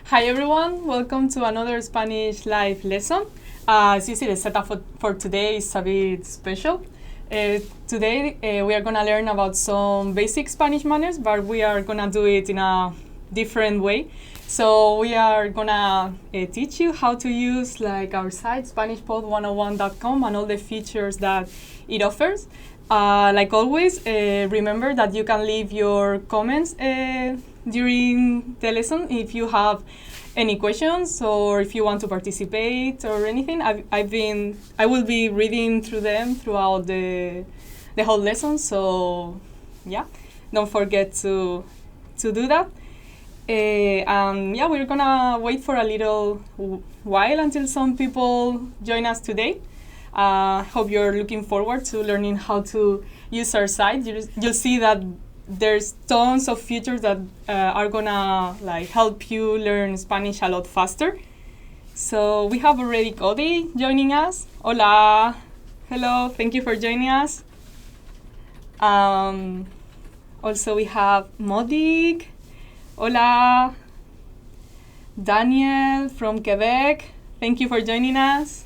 Hi everyone, welcome to another Spanish live lesson. As you see, the setup for today is a bit special. Today we are going to learn about some basic Spanish manners, but we are going to do it in a different way. So we are going to teach you how to use like our site, SpanishPod101.com, and all the features that it offers. Like always, remember that you can leave your comments during the lesson if you have any questions or if you want to participate or anything. I will be reading through them throughout the whole lesson. So yeah, don't forget to do that. And yeah, we're gonna wait for a little while until some people join us today. Hope you're looking forward to learning how to use our site. You'll see that there's tons of features that are gonna like help you learn Spanish a lot faster. So we have already Cody joining us. Hola, hello, thank you for joining us. Also we have Modik. Hola, Daniel from Quebec. Thank you for joining us.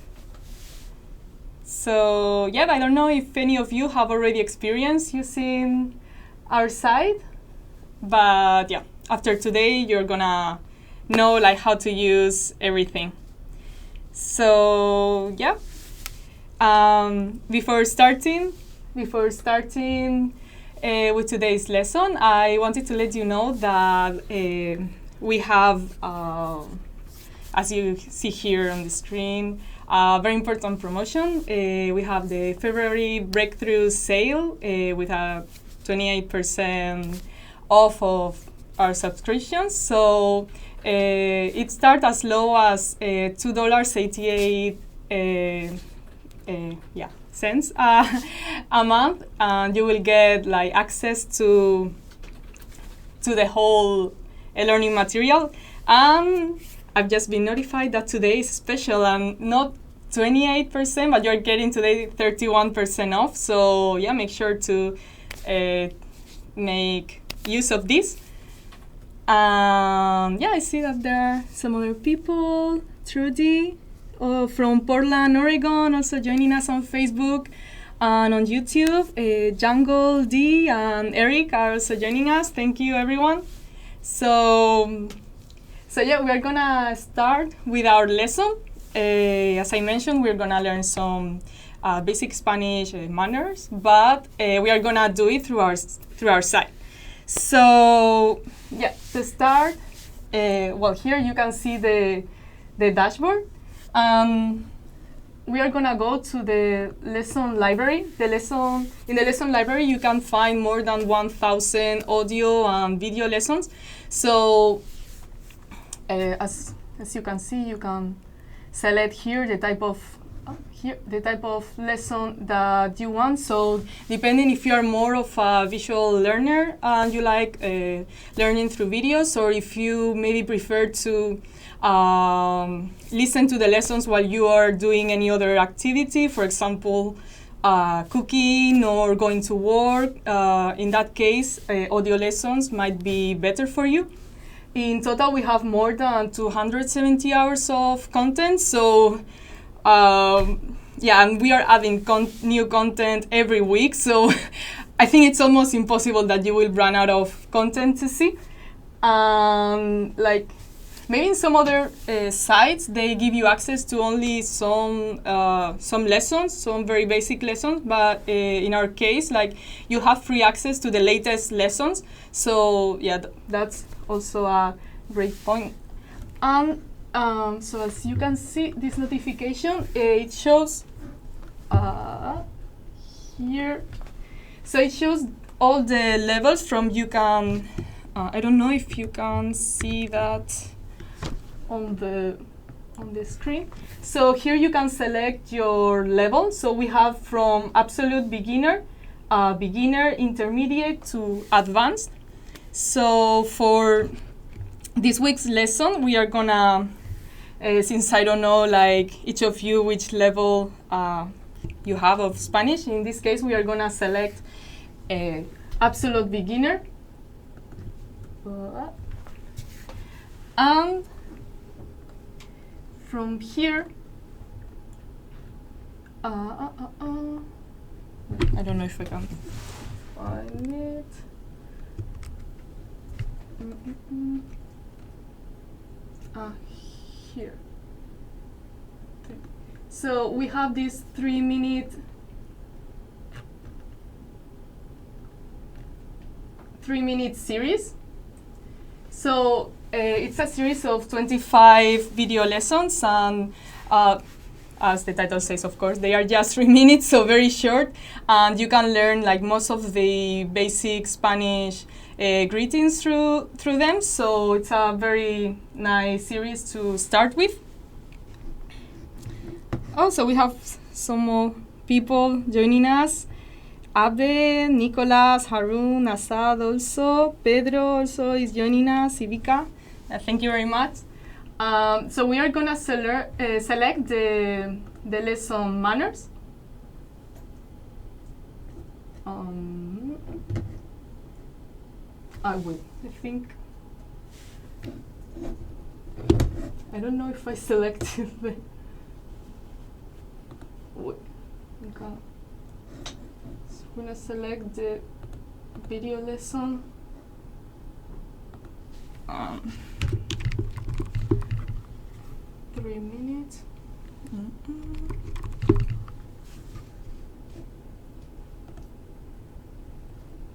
So yeah, I don't know if any of you have already experienced using our site, but yeah, after today you're gonna know like how to use everything. So yeah, before starting with today's lesson, I wanted to let you know that we have, as you see here on the screen, a very important promotion. We have the February Breakthrough Sale with a 28% off of our subscriptions. So it starts as low as $2.88 cents a month, and you will get like access to the whole learning material. And I've just been notified that today is special and not 28%, but you're getting today 31% off. So yeah, make sure to make use of this. Yeah, I see that there are some other people. Trudy from Portland, Oregon, also joining us on Facebook and on YouTube. Jungle D and Eric are also joining us. Thank you, everyone. So yeah, we are gonna start with our lesson. As I mentioned, we're gonna learn some basic Spanish manners, but we are gonna do it through our site. So yeah, to start, well, here you can see the dashboard. We are gonna go to the lesson library. In the lesson library, you can find more than 1,000 audio and video lessons. So as you can see, you can select here the type of lesson that you want. So depending if you are more of a visual learner and you like learning through videos, or if you maybe prefer to listen to the lessons while you are doing any other activity, for example, cooking or going to work, in that case, audio lessons might be better for you. In total, we have more than 270 hours of content. So yeah, and we are adding new content every week. So I think it's almost impossible that you will run out of content to see. Like maybe in some other sites, they give you access to only some lessons, some very basic lessons. But in our case, like you have free access to the latest lessons. So yeah, that's also a great point. So as you can see, this notification, it shows here. So it shows all the levels from you can, I don't know if you can see that on the screen. So here you can select your level. So we have from absolute beginner, beginner, intermediate to advanced. So for this week's lesson, we are gonna, since I don't know like each of you which level you have of Spanish, in this case we are gonna select absolute beginner. And from here, I don't know if I can find it. Here. Okay. So we have this 3-minute series. So it's a series of 25 video lessons, and as the title says, of course, they are just 3 minutes, so very short, and you can learn like most of the basic Spanish greetings through them. So it's a very nice series to start with. Also, we have some more people joining us. Abde, Nicolas, Harun, Asad also, Pedro also is joining us, Ivica. Thank you very much. So we are going to select the lesson manners. Wait, I think, I don't know if I selected the, wait, okay. So I'm going to select the video lesson. 3 minutes.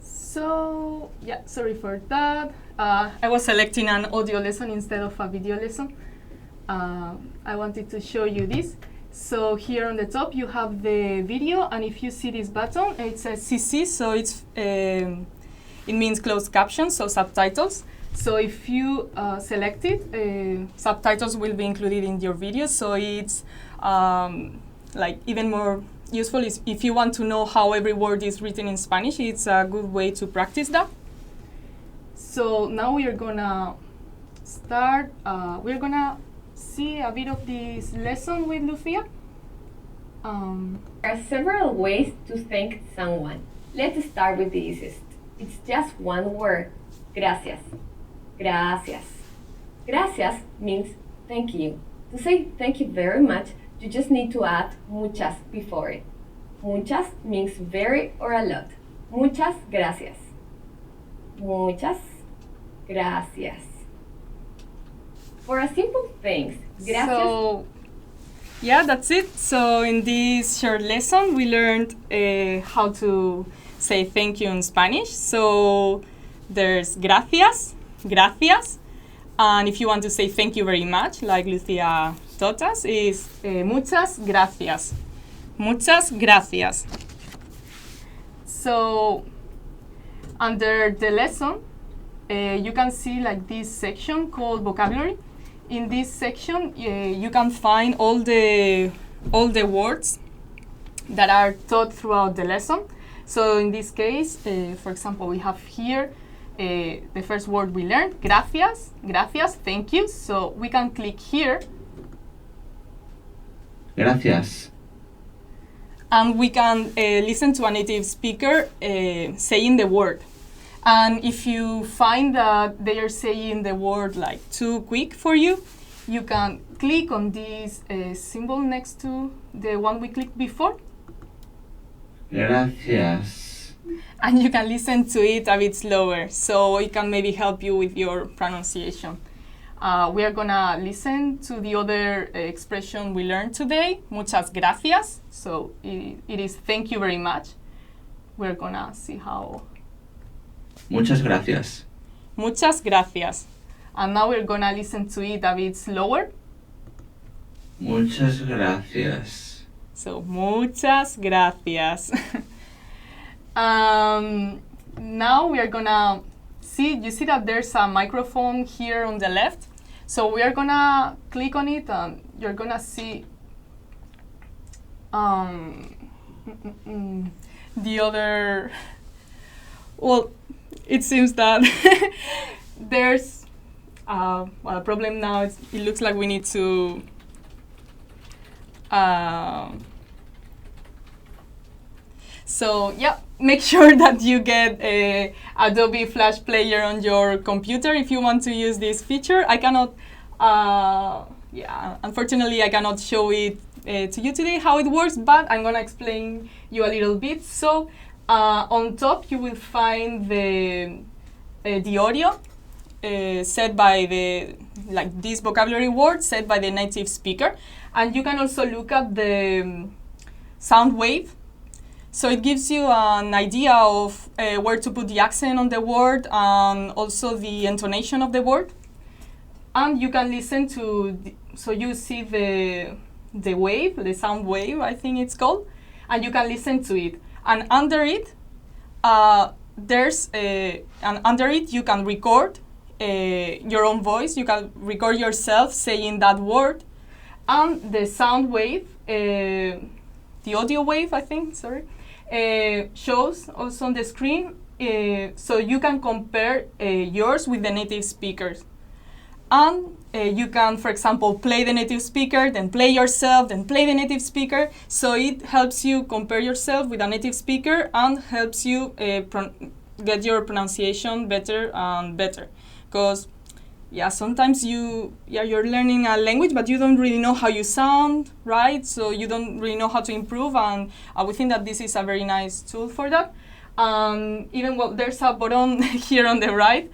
So, yeah, sorry for that. I was selecting an audio lesson instead of a video lesson. I wanted to show you this. So here on the top you have the video, and if you see this button, it says CC, so it's it means closed captions, so subtitles. So if you select it, subtitles will be included in your video, so it's like even more useful is if you want to know how every word is written in Spanish. It's a good way to practice that. So now we are gonna start. We're gonna see a bit of this lesson with Lucia. There are several ways to thank someone. Let's start with the easiest. It's just one word. Gracias. Gracias. Gracias means thank you. To say thank you very much, you just need to add muchas before it. Muchas means very or a lot. Muchas gracias. Muchas gracias. For a simple things, gracias. So, yeah, that's it. So in this short lesson, we learned how to say thank you in Spanish. So there's gracias, gracias. And if you want to say thank you very much, like Lucia taught us, is muchas gracias. Muchas gracias. So under the lesson, you can see like this section called vocabulary. In this section, you can find all the words that are taught throughout the lesson. So in this case, for example, we have here the first word we learned, gracias, gracias, thank you. So we can click here. Gracias. And we can listen to a native speaker saying the word. And if you find that they are saying the word like too quick for you, you can click on this symbol next to the one we clicked before. Gracias. And you can listen to it a bit slower, so it can maybe help you with your pronunciation. We are gonna listen to the other expression we learned today, muchas gracias. So it is thank you very much. We're gonna see how. Muchas gracias. Muchas gracias. And now we're gonna listen to it a bit slower. Muchas gracias. So, muchas gracias. Now we are gonna see, you see that there's a microphone here on the left. So we are gonna click on it and you're gonna see the other, well, it seems that there's well, a problem now. It looks like we need to so yeah, make sure that you get a Adobe Flash Player on your computer if you want to use this feature. I cannot yeah, unfortunately I cannot show it to you today how it works, but I'm gonna explain you a little bit. So on top you will find the audio said by this vocabulary word said by the native speaker, and you can also look at the sound wave. So it gives you an idea of where to put the accent on the word and also the intonation of the word. And you can listen to, so you see the wave, the sound wave, I think it's called, and you can listen to it. And under it, under it you can record your own voice. You can record yourself saying that word, and the sound wave, the audio wave, I think, sorry, shows also on the screen, so you can compare yours with the native speakers. And you can, for example, play the native speaker, then play yourself, then play the native speaker. So it helps you compare yourself with a native speaker and helps you get your pronunciation better and better. Because yeah, sometimes you're learning a language, but you don't really know how you sound, right? So you don't really know how to improve, and we think that this is a very nice tool for that. Even there's a button here on the right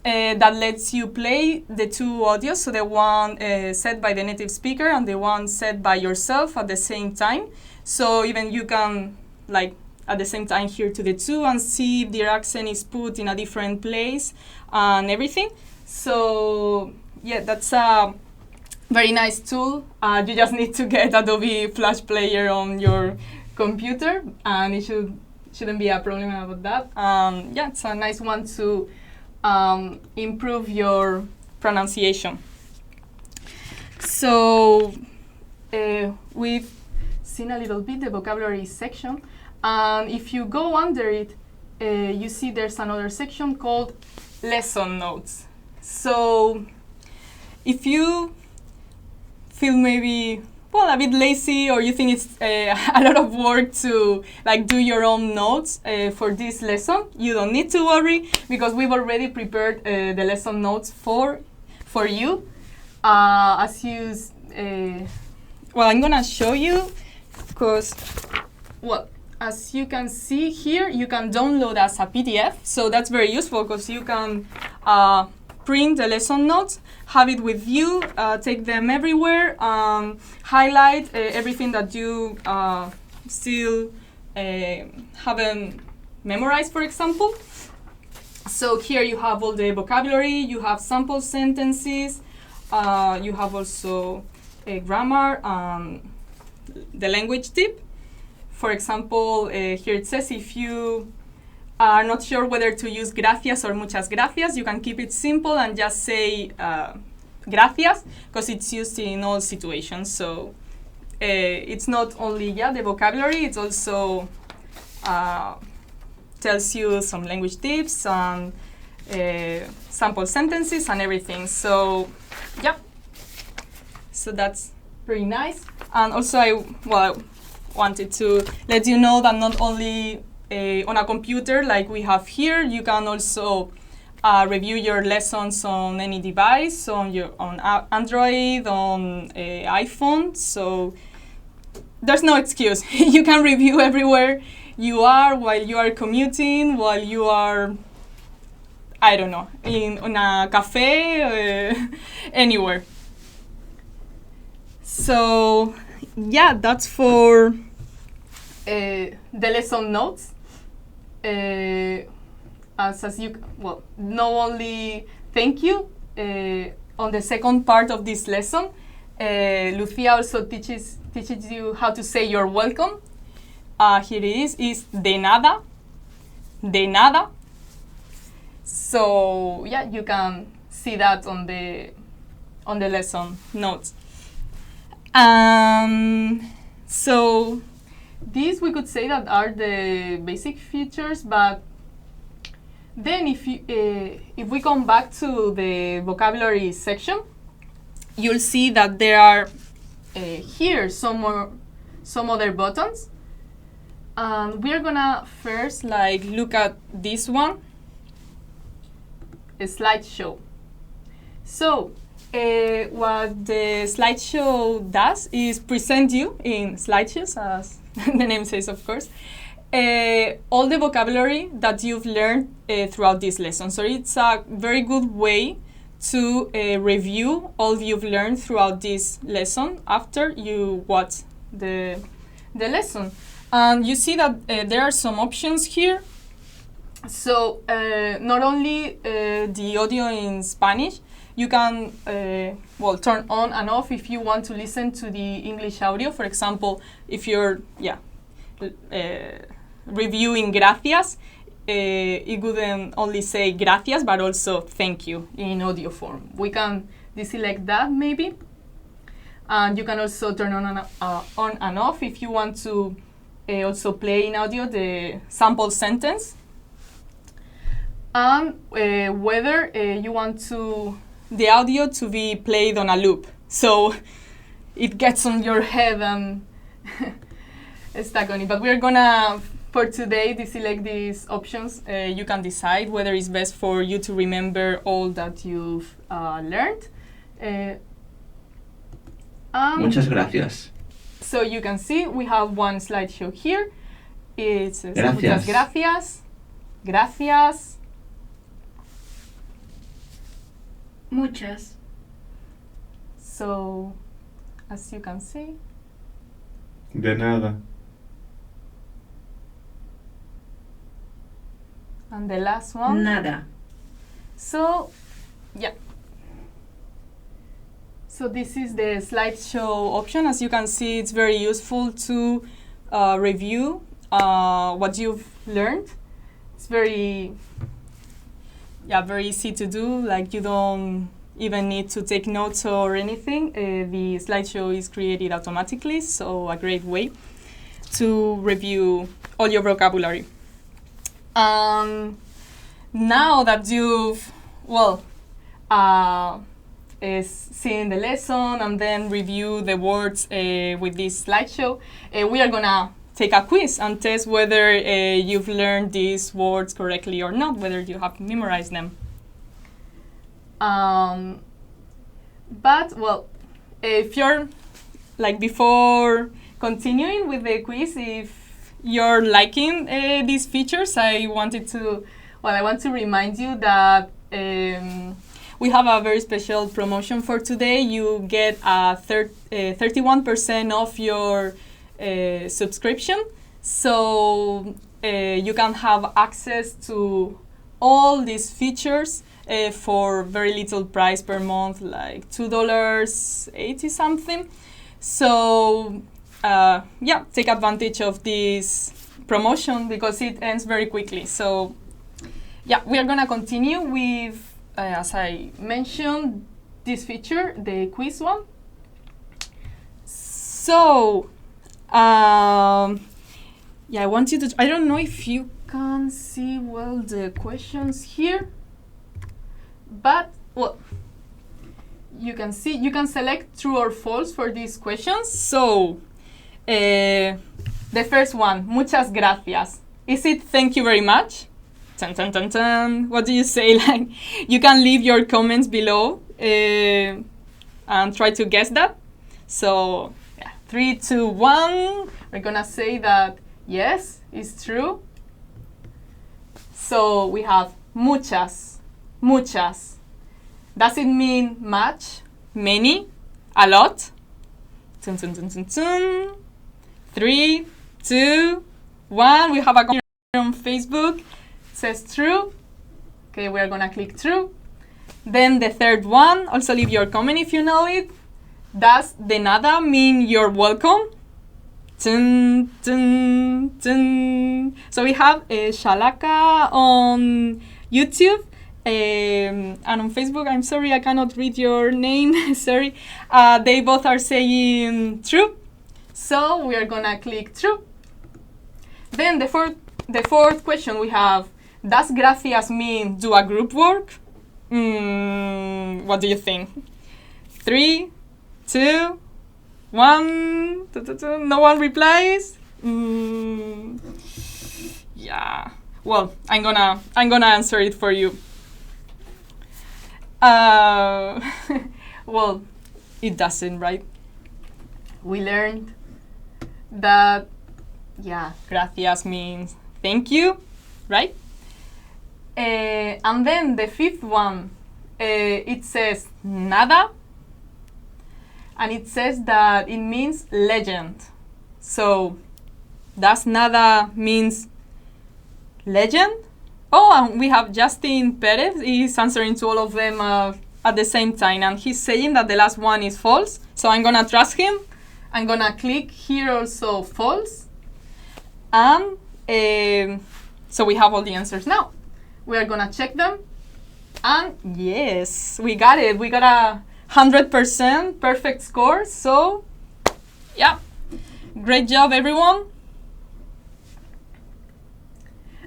that lets you play the two audios, so the one said by the native speaker and the one said by yourself at the same time. So even you can at the same time hear to the two and see if their accent is put in a different place and everything. So yeah, that's a very nice tool. You just need to get Adobe Flash Player on your computer, and it shouldn't be a problem about that. Yeah, it's a nice one to improve your pronunciation. So we've seen a little bit the vocabulary section, and if you go under it, you see there's another section called lesson notes. So if you feel maybe a bit lazy, or you think it's a lot of work to do your own notes for this lesson, you don't need to worry, because we've already prepared the lesson notes for you. As you, I'm gonna show you, because as you can see here, you can download as a PDF. So that's very useful, because you can print the lesson notes, have it with you, take them everywhere, highlight everything that you still haven't memorized, for example. So here you have all the vocabulary, you have sample sentences, you have also grammar, the language tip. For example, here it says if you are not sure whether to use gracias or muchas gracias, you can keep it simple and just say gracias, because it's used in all situations. So it's not only the vocabulary, it also tells you some language tips and sample sentences and everything. So yeah, so that's pretty nice. And also I wanted to let you know that not only on a computer like we have here, you can also review your lessons on any device, on Android, on iPhone. So there's no excuse. You can review everywhere you are, while you are commuting, while you are, I don't know, in a cafe, anywhere. So yeah, that's for the lesson notes. As you, not only thank you on the second part of this lesson, Lucia also teaches you how to say you're welcome. Here it is de nada, de nada. So yeah, you can see that on the lesson notes. So these we could say that are the basic features, but then if we come back to the vocabulary section, you'll see that there are here some other buttons. We're gonna first look at this one, a slideshow. So what the slideshow does is present you in slideshows, as the name says, of course, all the vocabulary that you've learned throughout this lesson. So it's a very good way to review all you've learned throughout this lesson after you watch the lesson. And you see that there are some options here. So not only the audio in Spanish, you can turn on and off if you want to listen to the English audio. For example, if you're reviewing gracias, it wouldn't only say gracias, but also thank you in audio form. We can deselect that maybe. And you can also turn on and off if you want to also play in audio the sample sentence. And whether you want the audio to be played on a loop, so it gets on your head and stuck on it. But we're gonna, for today, deselect these options. You can decide whether it's best for you to remember all that you've learned. Muchas gracias. So you can see we have one slideshow here. It says Gracias. Muchas gracias. Gracias. Muchas. So, as you can see, De nada. and the last one. Nada. So, yeah. So this is the slideshow option. As you can see, it's very useful to review what you've learned. It's very easy to do. Like, you don't even need to take notes or anything. The slideshow is created automatically, so a great way to review all your vocabulary. Now that you've, seen the lesson and then review the words with this slideshow, we are gonna take a quiz and test whether you've learned these words correctly or not, whether you have memorized them. If you're, before continuing with the quiz, if you're liking these features, I want to remind you that we have a very special promotion for today. You get a 31% off your subscription, so you can have access to all these features for very little price per month, like $2.80 something. So take advantage of this promotion because it ends very quickly. So we are gonna continue with, as I mentioned, this feature, the quiz one. So I want you to, I don't know if you can see well the questions here, but you can see, you can select true or false for these questions. So the first one, muchas gracias. Is it thank you very much? Dun, dun, dun, dun. What do you say? Like, you can leave your comments below and try to guess that. So 3, 2, 1. We're gonna say that yes, it's true. So we have muchas, muchas. Does it mean much, many, a lot? Dun, dun, dun, dun, dun. 3, 2, 1. We have a comment on Facebook. It says true. Okay, we are gonna click true. Then the third one, also leave your comment if you know it. Does de nada mean you're welcome? Dun, dun, dun. So we have Shalaka on YouTube and on Facebook. I'm sorry, I cannot read your name. Sorry. They both are saying true. So we are gonna click true. Then the fourth question we have, does gracias mean do a group work? What do you think? 3, 2, 1. No one replies. Yeah. Well, I'm gonna answer it for you. well, it doesn't, right? We learned that, yeah, gracias means thank you, right? And then the fifth one, it says nada, and it says that it means legend. So, does nada means legend? Oh, and we have Justin Perez. He's answering to all of them at the same time, and he's saying that the last one is false. So I'm gonna trust him. I'm gonna click here also false. And so we have all the answers now. We are gonna check them. And yes, we got it. We got a 100% perfect score. So yeah, great job, everyone.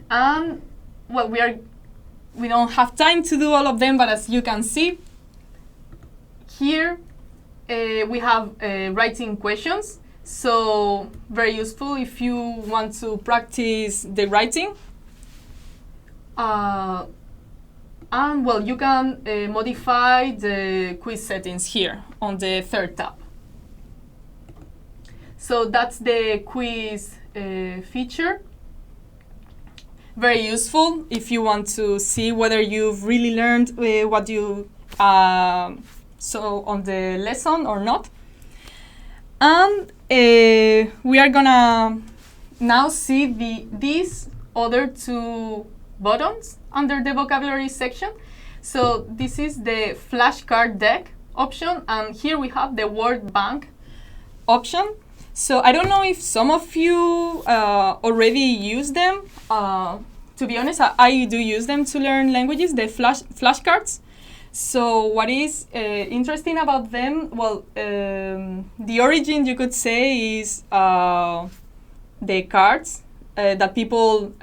And well, we don't have time to do all of them, but as you can see, here we have writing questions. So very useful if you want to practice the writing. And well, you can modify the quiz settings here on the third tab. So that's the quiz feature. Very useful if you want to see whether you've really learned what you saw on the lesson or not. And we are gonna now see these other two buttons under the vocabulary section. So this is the flashcard deck option, and here we have the word bank option. So I don't know if some of you already use them. To be honest, I do use them to learn languages, the flashcards. So what is interesting about them? Well, the origin, you could say, is the cards that people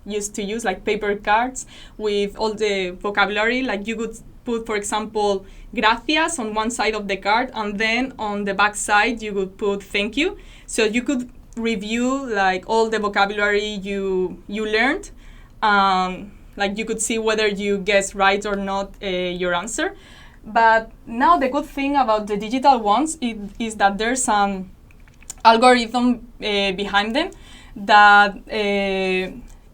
used to use, like paper cards with all the vocabulary. Like you could put, for example, gracias on one side of the card, and then on the back side you would put thank you. So you could review like all the vocabulary you learned. Like you could see whether you guessed right or not your answer. But now the good thing about the digital ones is that there's an algorithm behind them that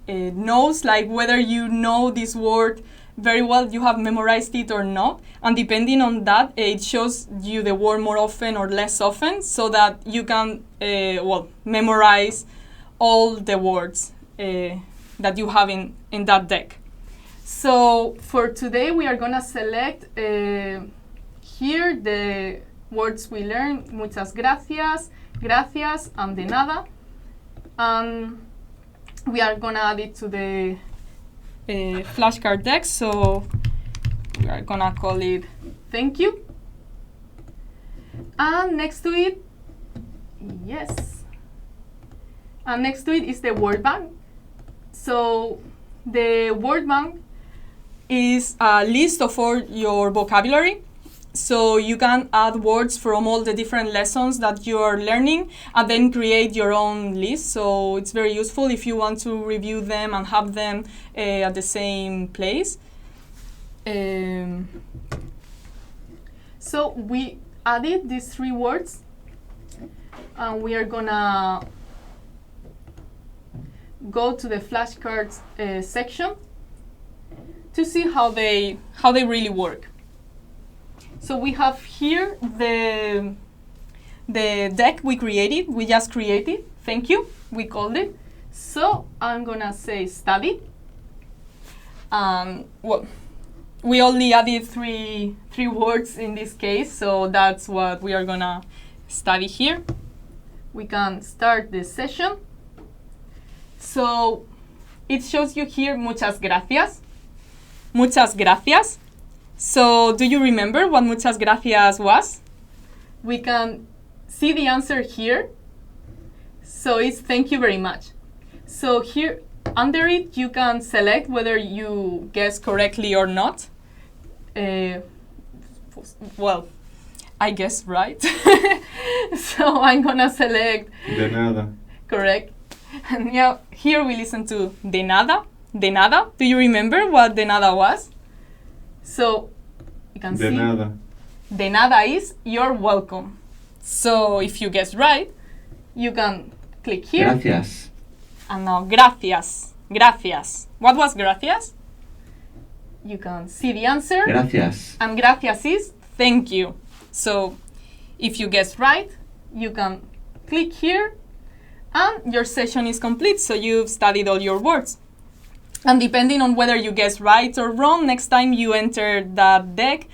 knows like whether you know this word very well, you have memorized it or not, and depending on that, it shows you the word more often or less often, so that you can memorize all the words that you have in that deck. So for today, we are gonna select here the words we learned: muchas gracias, gracias, and de nada, and we are gonna add it to the flashcard deck. So we are gonna call it thank you, and next to it, yes, and next to it is the word bank. So the word bank is a list of all your vocabulary. So you can add words from all the different lessons that you are learning and then create your own list. So it's very useful if you want to review them and have them at the same place. So we added these three words, and we are gonna go to the flashcards section to see how they really work. So we have here the deck we created. We just created. Thank you. We called it. So I'm gonna say study. Well, we only added three words in this case, so that's what we are gonna study here. We can start the session. So it shows you here muchas gracias. Muchas gracias. So do you remember what muchas gracias was? We can see the answer here. So it's thank you very much. So here under it, you can select whether you guess correctly or not. Well, I guess right. So I'm gonna select De nada. correct. And yeah, here we listen to de nada. De nada. Do you remember what de nada was? So you can De see. nada. De nada is you're welcome. So if you guess right, you can click here. Gracias. And now, gracias. Gracias. What was gracias? You can see the answer. Gracias. And gracias is thank you. So if you guess right, you can click here and your session is complete. So you've studied all your words. And depending on whether you guess right or wrong, next time you enter that deck,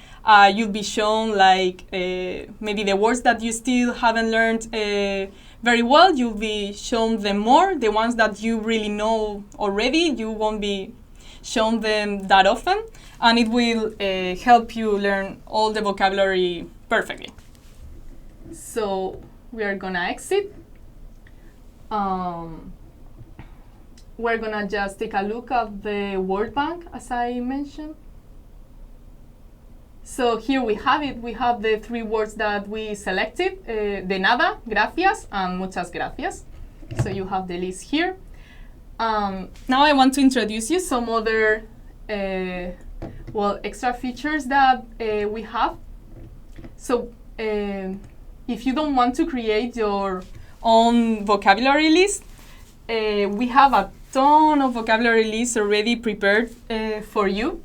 you'll be shown like maybe the words that you still haven't learned very well. You'll be shown them more. The ones that you really know already, you won't be shown them that often. And it will help you learn all the vocabulary perfectly. So we are gonna exit. We're gonna just take a look at the word bank as I mentioned. So here we have it. We have the 3 words that we selected, de nada, gracias, and muchas gracias. So you have the list here. Now I want to introduce you some other extra features that we have. So if you don't want to create your own vocabulary list, we have a ton of vocabulary lists already prepared for you.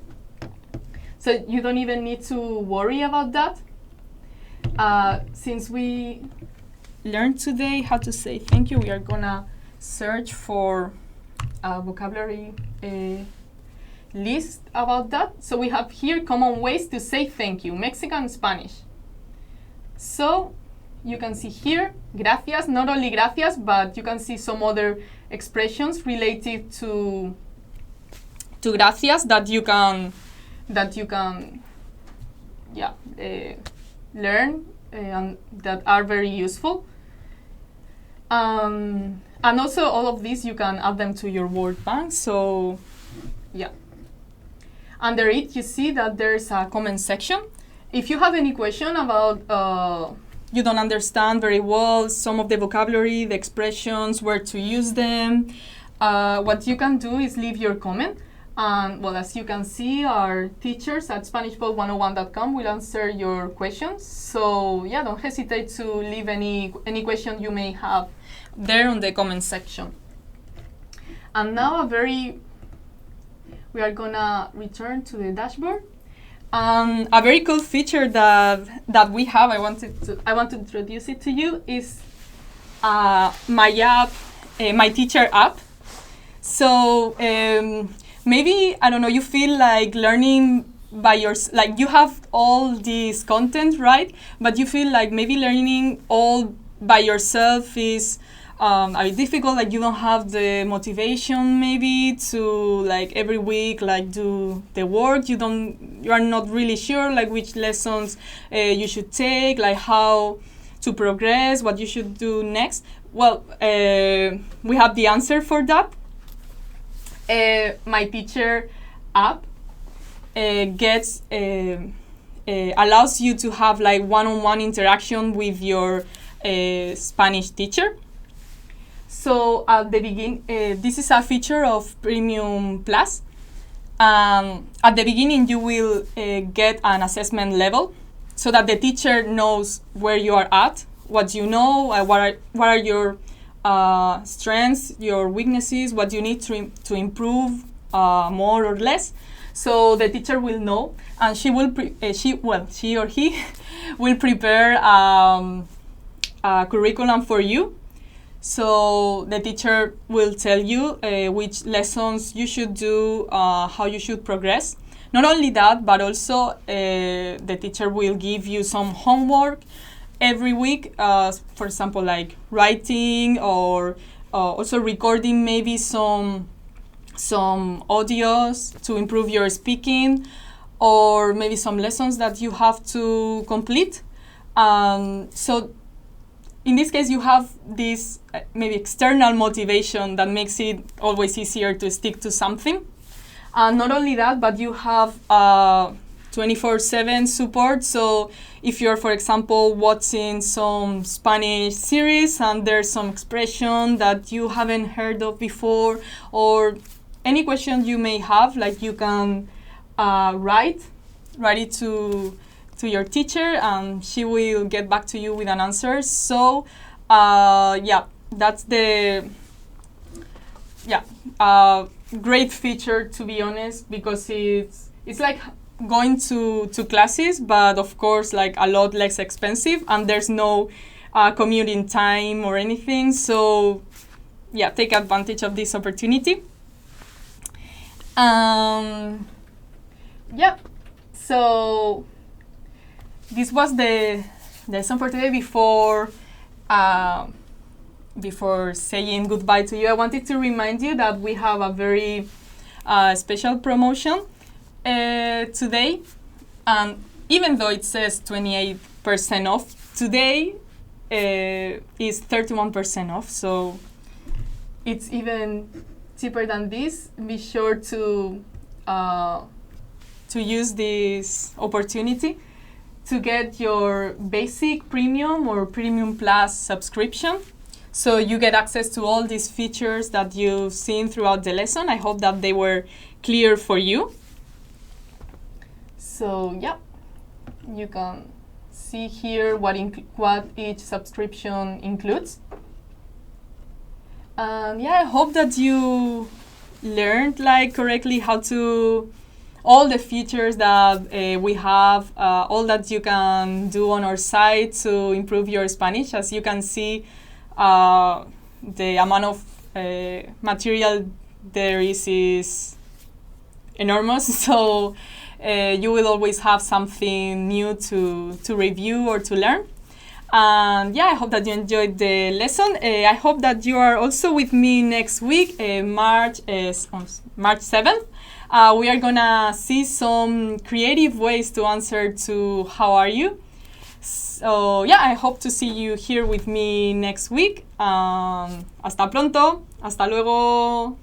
So you don't even need to worry about that. Since we learned today how to say thank you, we are gonna search for a vocabulary list about that. So we have here common ways to say thank you, Mexican and Spanish. So you can see here, gracias, not only gracias, but you can see some other expressions related to gracias that you can learn and that are very useful. And also all of these you can add them to your word bank. So yeah. Under it you see that there's a comment section. If you have any question about you don't understand very well some of the vocabulary, the expressions, where to use them, what you can do is leave your comment. And as you can see, our teachers at SpanishPod101.com will answer your questions. So yeah, don't hesitate to leave any question you may have there on the comment section. And now we are gonna return to the dashboard. A very cool feature that we have, I want to introduce it to you, is MyTeacher App. So maybe, I don't know, you feel like learning by yourself, like you have all this content, right? But you feel like maybe learning all by yourself is a bit difficult, like you don't have the motivation maybe to like every week like do the work. You are not really sure like which lessons you should take, like how to progress, what you should do next. Well, we have the answer for that. MyTeacher App allows you to have like one-on-one interaction with your Spanish teacher. So at the beginning, this is a feature of Premium Plus. At the beginning, you will get an assessment level so that the teacher knows where you are at, what you know, what are your strengths, your weaknesses, what you need to improve more or less. So the teacher will know, and she or he will prepare a curriculum for you. So the teacher will tell you which lessons you should do, how you should progress. Not only that, but also the teacher will give you some homework every week, for example, like writing or also recording maybe some audios to improve your speaking, or maybe some lessons that you have to complete. So in this case, you have this maybe external motivation that makes it always easier to stick to something. And not only that, but you have 24/7 support. So if you're, for example, watching some Spanish series and there's some expression that you haven't heard of before, or any question you may have, like you can write it to to your teacher, and she will get back to you with an answer. So that's the great feature, to be honest, because it's like going to classes, but of course like a lot less expensive, and there's no commuting time or anything. So yeah, take advantage of this opportunity. So this was the lesson for today. Before saying goodbye to you, I wanted to remind you that we have a very special promotion today. Even though it says 28% off, today is 31% off. So it's even cheaper than this. Be sure to use this opportunity to get your basic, premium, or premium plus subscription. So you get access to all these features that you've seen throughout the lesson. I hope that they were clear for you. So yeah, you can see here what each subscription includes. I hope that you learned correctly how to all the features that we have, all that you can do on our site to improve your Spanish. As you can see, the amount of material there is enormous. So you will always have something new to review or to learn. And I hope that you enjoyed the lesson. I hope that you are also with me next week, March 7th. We are gonna see some creative ways to answer to how are you. So I hope to see you here with me next week. Hasta pronto. Hasta luego.